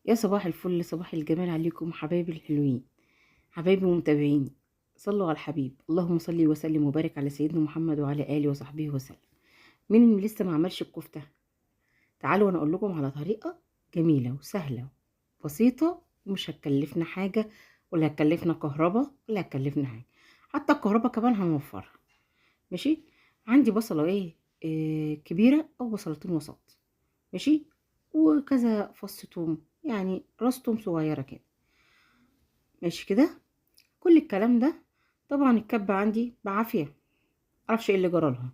يا صباح الفل، صباح الجمال عليكم حبايبي الحلوين، حبايبي ومتابعين. صلوا على الحبيب، اللهم صل وسلم وبارك على سيدنا محمد وعلى اله وصحبه وسلم. مين اللي لسه ما عملش الكفته؟ تعالوا وانا اقول لكم على طريقه جميله وسهله بسيطه، ومش هتكلفنا حاجه ولا هتكلفنا كهرباء ولا هتكلفنا حاجه. حتى الكهرباء كمان هنوفرها. ماشي. عندي بصله كبيره او بصلتين وسط. ماشي. وكذا فص توم، يعني راس توم صغيره كده. ماشي كده. كل الكلام ده. طبعا الكبة عندي بعافية، معرفش ايه اللي جرالها،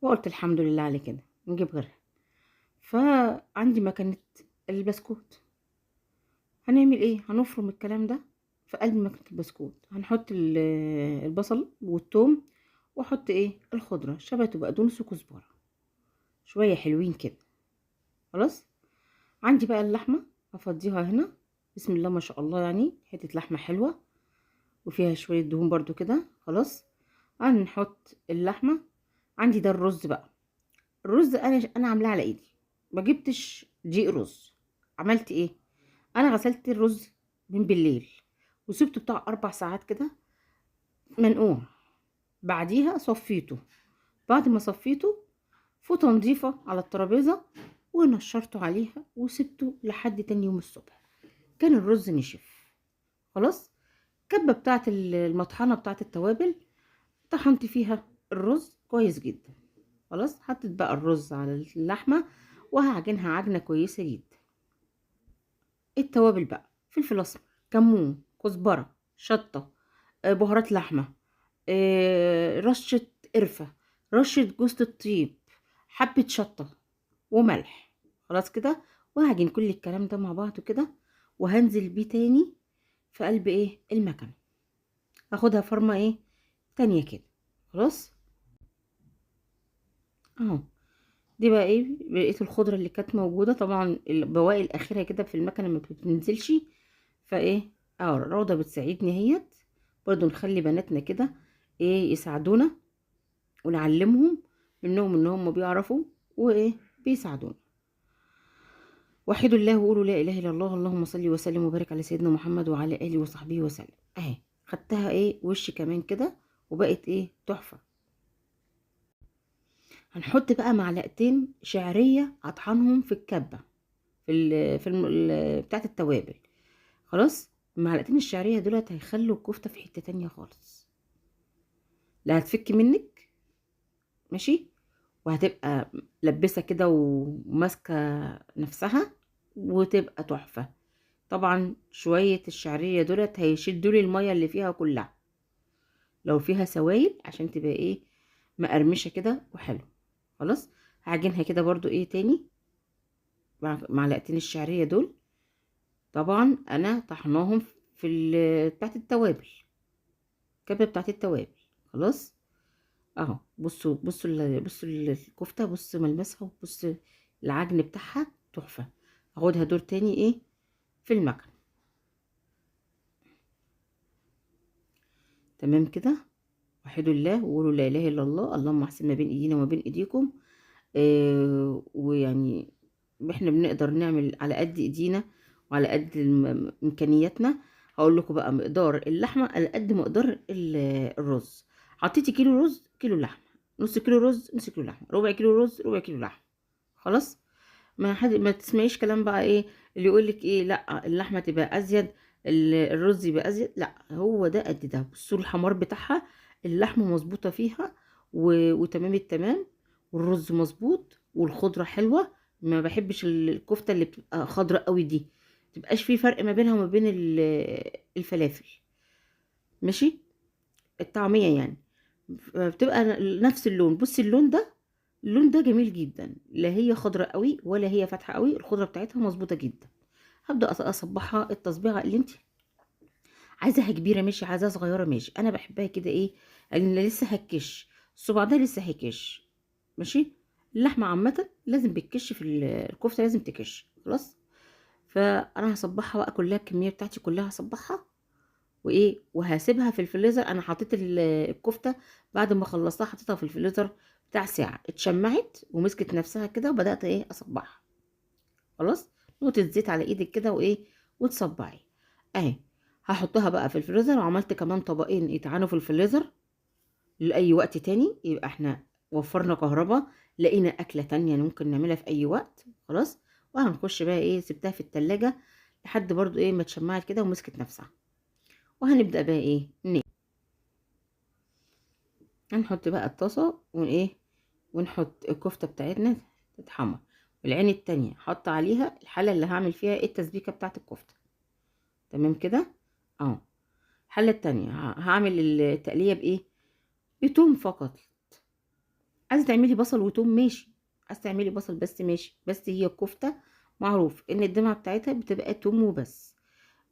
وقلت الحمد لله على كده، نجيب غيرها. فعندي مكنة البسكوت. هنعمل ايه؟ هنفرم الكلام ده في قلب مكنة البسكوت. هنحط البصل والثوم، واحط الخضرة، شبت وبقدونس وكزبرة، شوية حلوين كده. خلاص. عندي بقى اللحمة، هفضيها هنا. بسم الله ما شاء الله، يعني حتة لحمة حلوة وفيها شوية دهون برضو كده. خلاص. هنحط اللحمة. عندي ده الرز بقى. الرز انا عاملاه على ايدي، ما جبتش دقيق رز. عملت ايه؟ انا غسلت الرز من بالليل وسبته بتاع 4 ساعات كده منقوع. بعديها صفيته. بعد ما صفيته، فوطه نظيفه على الترابيزه، ونشرته عليها وسبته لحد تاني يوم الصبح. كان الرز نشف. خلاص. كبه بتاعت المطحنه بتاعت التوابل، طحنت فيها الرز كويس جدا. خلاص. حطيت بقى الرز على اللحمة، وهعجنها عجنة كويسة جدا. التوابل بقى: فلفل اسمر، كمون، كزبرة، شطة، بهارات لحمة، رشة قرفة، رشة جوز الطيب، حبة شطة، وملح. خلاص كده. وهعجن كل الكلام ده مع بعضه كده، وهنزل بيه تاني في قلب المكنة. هاخدها فرمة تانية كده. خلاص. اهو. دي بقى بقية الخضرة اللي كانت موجودة. طبعا البواقي الأخيرة كده في المكنة ما بتنزلش. روضة بتساعدني اهيت. برضو نخلي بناتنا كده يساعدونا، ونعلمهم منهم ان هم بيعرفوا بيساعدونا. وحدوا الله وقولوا لا اله الا الله، اللهم صل وسلم وبارك على سيدنا محمد وعلى اله وصحبه وسلم. اهي خدتها وش كمان كده، وبقت تحفة. هنحط بقى معلقتين شعرية اطحنهم في الكبة، بتاعت التوابل. خلاص. المعلقتين الشعريه دولت هيخلوا الكفته في حته تانية خالص، لا هتفك منك. ماشي. وهتبقى لبسه كده وماسكه نفسها، وتبقى تحفه. طبعا شويه الشعريه دولت هيشدوا لي الميه اللي فيها كلها، لو فيها سوائل، عشان تبقى مقرمشه كده وحلو. خلاص. هعجنها كده برضو تاني مع معلقتين الشعريه دول. طبعا انا طحناهم في بتاعت التوابل، الكبه بتاعت التوابل. خلاص. اهو. بصوا الكفته، بص ملمسها، وبص العجن بتاعها تحفه. هاخدها دور تاني في المكن. تمام كده. وحدوا الله وقولوا لا اله الا الله، اللهم احسن ما بين ايدينا وما بين ايديكم. ويعني احنا بنقدر نعمل على قد ايدينا وعلى قد امكانياتنا. هقول لكم بقى مقدار اللحمه على قد مقدار الرز. حطيتي كيلو رز كيلو لحمه، نص كيلو رز نص كيلو لحمه، ربع كيلو رز ربع كيلو لحمه. خلاص. ما تسمعيش كلام بقى اللي يقولك لا اللحمه تبقى ازيد، الرز يبقى ازيد. لا، هو ده قد ده. بصوا الحمار بتاعها، اللحمه مظبوطه فيها وتمام التمام، والرز مظبوط، والخضره حلوه. ما بحبش الكفته اللي بتبقى خضره قوي دي، متبقاش في فرق ما بينها وما بين الفلافل. ماشي. الطعميه يعني بتبقى نفس اللون. بصي اللون ده، اللون ده جميل جدا، لا هي خضرة قوي ولا هي فاتحة قوي، الخضرة بتاعتها مظبوطة جدا. هبدأ اصبحها التصبيغة اللي انت عايزاها، كبيرة ماشي، عايزاها صغيرة ماشي. انا بحبها كده اللي لسه هتكش، الصباع ده لسه هيكش. ماشي. اللحمة عامة لازم بتكش في الكفتة، لازم تكش. خلاص. فانا هصبحها بقى كلها، الكمية بتاعتي كلها هصبحها وهسيبها في الفريزر. انا حطيت الكفته بعد ما خلصتها، حطيتها في الفريزر بتاع ساعه، اتشمعت ومسكت نفسها كده، وبدات اصبعها. خلاص. نقطة زيت على ايدك كده وايه، وتصبعي اهي. هحطها بقى في الفريزر، وعملت كمان طبقين يتعانوا في الفريزر لأي وقت تاني، يبقى احنا وفرنا كهرباء، لقينا أكلة تانية ممكن نعملها في أي وقت. خلاص. وهنخش بقى ايه، سبتها في التلاجة لحد برضو ايه ما اتشمعت كده ومسكت نفسها. وهنبدأ بقى ايه هنحط بقى الطاسة وايه، ونحط الكفتة بتاعتنا تتحمر. والعين التانية حط عليها الحلة اللي هعمل فيها ايه التسبيكة بتاعت الكفتة. تمام كده. اه. الحلة التانية هعمل التقلية بايه، بتوم فقط. عايزة تعملي بصل وتوم ماشي، عايزة تعملي بصل بس ماشي، بس هي الكفتة معروف ان الدمعة بتاعتها بتبقى توم وبس.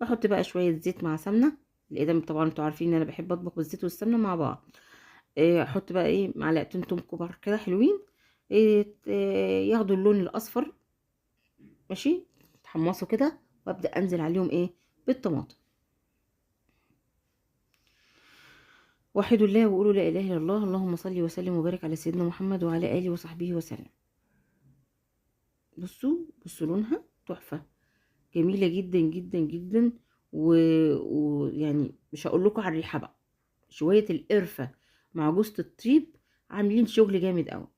بحط بقى شوية زيت مع سمنة، الإدام طبعا انتوا عارفين ان انا بحب اطبخ بالزيت والسمنة مع بعض. احط بقى ايه معلقتين توم كبار كده حلوين، ياخدوا اللون الاصفر. ماشي. تحمصوا كده، وابدا انزل عليهم ايه بالطماطم. وحدوا الله وقولوا لا اله الا الله، اللهم صل وسلم وبارك على سيدنا محمد وعلى اله وصحبه وسلم. بصوا لونها تحفه، جميله جدا جدا جدا. ويعني مش هقول لكم على الريحه بقى، شويه القرفه مع جوزة الطيب عاملين شغل جامد قوي.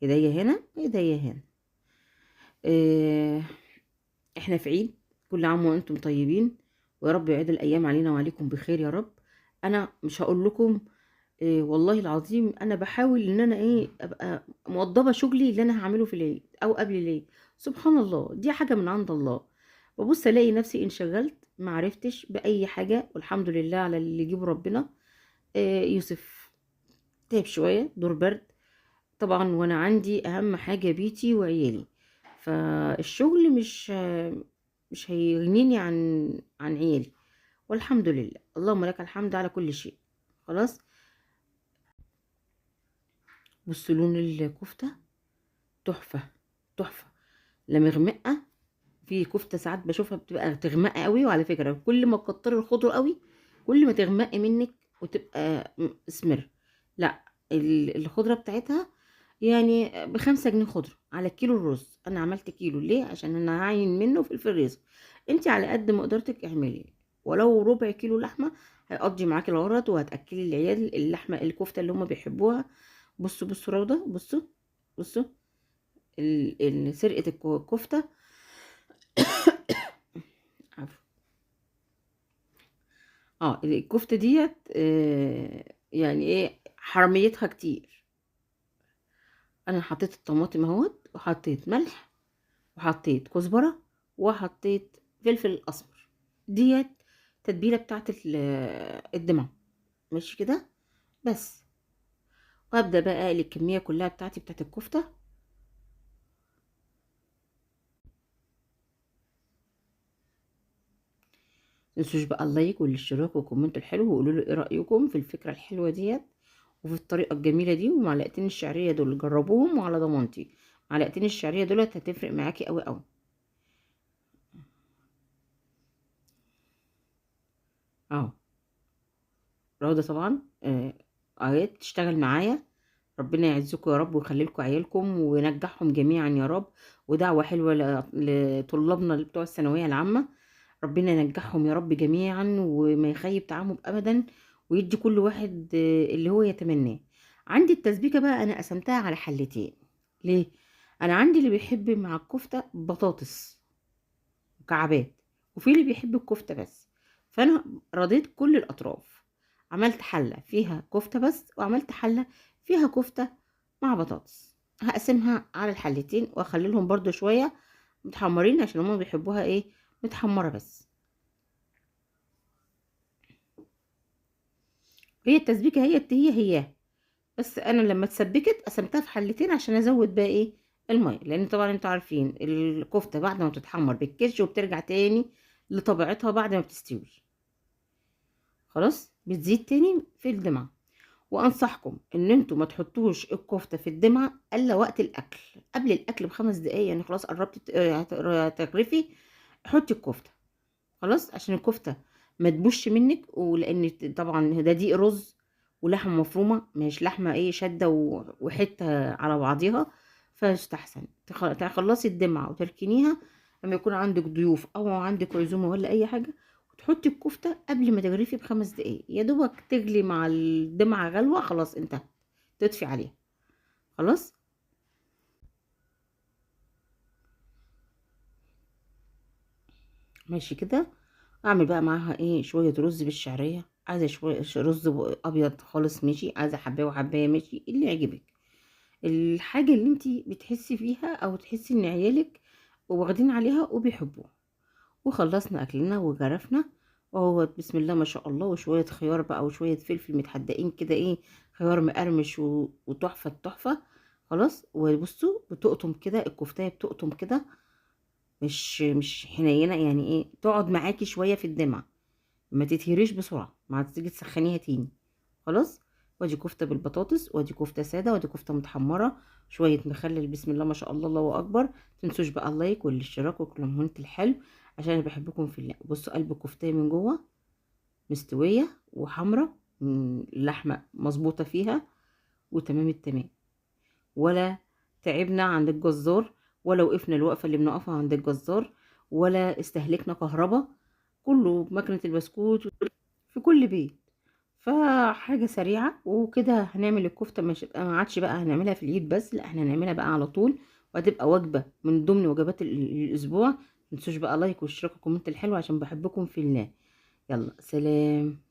ايديا هنا ايديا هنا. اه. احنا في عيد، كل عام وانتم طيبين، ويا رب يعيد الايام علينا وعليكم بخير يا رب. انا مش هقول لكم إيه، والله العظيم انا بحاول ان انا ايه ابقى موضبه شغلي اللي انا هعمله في العيد او قبل العيد. سبحان الله، دي حاجه من عند الله. ببص الاقي نفسي انشغلت ما عرفتش باي حاجه، والحمد لله على اللي يجيبه ربنا. إيه، يوسف تعب شويه دور برد طبعا، وانا عندي اهم حاجه بيتي وعيالي، فالشغل مش هيغنيني عن عيالي. والحمد لله، اللهم لك الحمد على كل شيء. خلاص. بص لون الكفته تحفه تحفه. لا مغمقه، في كفته ساعات بشوفها بتبقى تغمقه قوي، وعلى فكره كل ما تكتري الخضره قوي كل ما تغمقي منك وتبقى اسمر. لا، الخضره بتاعتها يعني ب5 جنيه خضره على كيلو الرز. انا عملت كيلو ليه؟ عشان انا هعين منه في الفريزر. انت على قد ما قدرتك اعملي، ولو ربع كيلو لحمه هيقضي معاكي الغرض، وهتاكلي العيال اللحمه الكفته اللي هم بيحبوها. بصوا روضه، بصوا سرقه الكفته. عفوا. الكفته ديت يعني ايه حرميتها كتير. انا حطيت الطماطم اهوت، وحطيت ملح، وحطيت كزبرة، وحطيت فلفل اسمر. ديت تتبيلة بتاعت الدمع. ماشي كده بس. وابدا بقى اقلي الكمية كلها بتاعتي بتاعت الكفتة. متنسوش بقى اللايك والاشتراك والكومنت الحلو، وقولوا لي ايه رأيكم في الفكرة الحلوة ديت وفي الطريقة الجميلة دي. ومعلقتين الشعرية دول جربوهم وعلى ضمانتي، معلقتين الشعرية دولت هتفرق معاكي قوي قوي. اهو. روضة طبعا اهي تشتغل معايا. ربنا يعزكم يا رب، ويخلي لكم عيالكم وينجحهم جميعا يا رب. ودعوة حلوة لطلابنا اللي بتوع الثانوية العامة، ربنا ينجحهم يا رب جميعا، وما يخيب تعامهم ابدا، ويدي كل واحد اللي هو يتمناه. عندي التسبيكة بقى انا قسمتها على حلتين. ليه؟ انا عندي اللي بيحب مع الكفتة بطاطس مكعبات، وفي اللي بيحب الكفتة بس. فانا رضيت كل الاطراف، عملت حلة فيها كفتة بس، وعملت حلة فيها كفتة مع بطاطس. هقسمها على الحلتين، واخلي لهم برضو شوية متحمرين عشان هما بيحبوها ايه متحمرة بس. هي التسبيكة هي بس انا لما اتسبكت قسمتها في حلتين عشان ازود بقى ايه المية، لان طبعا انتوا عارفين الكفتة بعد ما بتتحمر بالكرش وبترجع تاني لطبيعتها بعد ما بتستوي. خلاص بتزيد تاني في الدمعة. وانصحكم ان انتوا ما تحطوش الكفتة في الدمعة الا وقت الاكل، قبل الاكل ب5 دقايق، يعني خلاص قربت تغرفي حطي الكفتة. خلاص عشان الكفتة ما تبوش منك، ولان طبعا ده دقيق رز، ولحمه مفرومه، مش لحمه ايه شاده وحته على بعضيها، فيستحسن تخلصي الدمعه وتركنيها لما يكون عندك ضيوف او عندك عزومه ولا اي حاجه، وتحطي الكفته قبل ما تغرفي ب5 دقايق يا دوبك تغلي مع الدمعه غلوه، خلاص انتهت، تطفي عليها خلاص. ماشي كده. اعمل بقى معاها ايه شويه رز بالشعريه، عايزه شويه رز ابيض خالص ماشي، عايزه حبايه وحبايه ماشي، اللي يعجبك. الحاجه اللي انتي بتحسي فيها او تحسي ان عيالك واخدين عليها وبيحبوها. وخلصنا اكلنا وجرفنا، وهو بسم الله ما شاء الله، وشويه خيار بقى وشويه فلفل متحدقين كده ايه، خيار مقرمش وتحفه التحفه. خلاص. وبصوا بتقطم كده الكفتايه، بتقطم كده، مش حنينه يعني، ايه تقعد معاكي شويه في الدمعه، ما تتهريش بسرعه ما تيجي تسخنيها تاني. خلاص. وادي كفته بالبطاطس، وادي كفته ساده، وادي كفته متحمره، شويه مخلل بسم الله ما شاء الله، الله اكبر. تنسوش بقى اللايك والاشتراك والكومنت الحلو، عشان انا بحبكم في الله. بصوا قلب الكفته من جوه مستويه وحمرة، اللحمه مظبوطه فيها وتمام التمام، ولا تعبنا عند الجزار، ولا وقفنا الوقفة اللي بنقفها عند الجزار، ولا استهلكنا كهرباء، كله بمكنة البسكوت في كل بيت. فحاجة سريعة وكده. هنعمل الكفتة مش ما عادش بقى هنعملها في العيد بس، لا احنا هنعملها بقى على طول، وهتبقى وجبة من ضمن وجبات الأسبوع. متنسوش بقى لايك واشتراك وكومنت الحلو، عشان بحبكم في الله. يلا سلام.